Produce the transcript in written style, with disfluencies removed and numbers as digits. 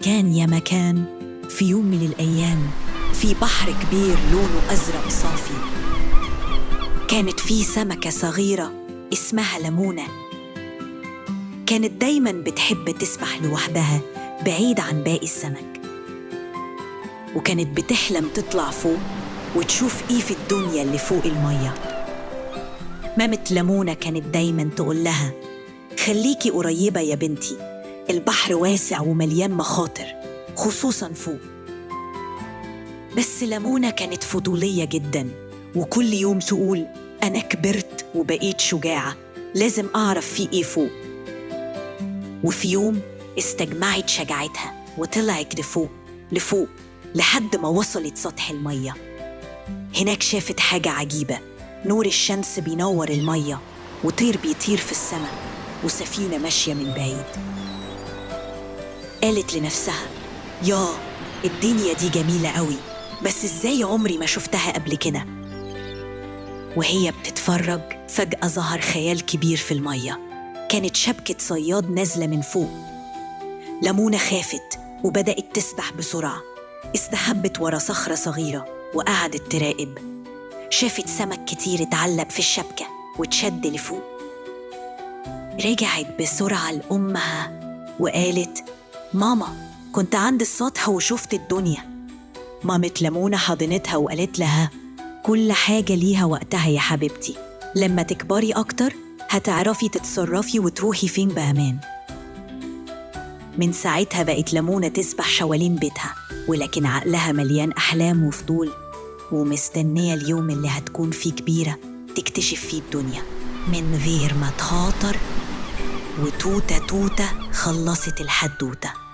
كان يا مكان في يوم من الأيام في بحر كبير لونه أزرق صافي. كانت فيه سمكة صغيرة اسمها لمونة. كانت دايماً بتحب تسبح لوحدها بعيد عن باقي السمك، وكانت بتحلم تطلع فوق وتشوف إيه في الدنيا اللي فوق المية. مامة لمونة كانت دايماً تقول لها: خليكي قريبة يا بنتي، البحر واسع ومليان مخاطر خصوصاً فوق. بس لمونة كانت فضولية جداً، وكل يوم تقول: أنا كبرت وبقيت شجاعة، لازم أعرف في إيه فوق. وفي يوم استجمعت شجاعتها وطلعت لفوق لحد ما وصلت سطح المية. هناك شافت حاجة عجيبة، نور الشمس بينور المية وطير بيطير في السماء وسفينة ماشية من بعيد. قالت لنفسها: يا الدنيا دي جميلة قوي، بس إزاي عمري ما شفتها قبل كده؟ وهي بتتفرج فجأة ظهر خيال كبير في المية. كانت شبكة صياد نازلة من فوق. لمونة خافت وبدأت تسبح بسرعة. استخبت ورا صخرة صغيرة وقعدت تراقب. شافت سمك كتير اتعلق في الشبكة وتشد لفوق. رجعت بسرعة لأمها وقالت: ماما، كنت عند السطح وشفت الدنيا. مامة لمونة حضنتها وقالت لها: كل حاجة ليها وقتها يا حبيبتي، لما تكبري أكتر هتعرفي تتصرفي وتروحي فين بأمان. من ساعتها بقت لمونة تسبح حوالين بيتها، ولكن عقلها مليان أحلام وفضول، ومستنية اليوم اللي هتكون فيه كبيرة تكتشف فيه الدنيا من غير ما تخاطر. وتوتة خلصت الحدوتة.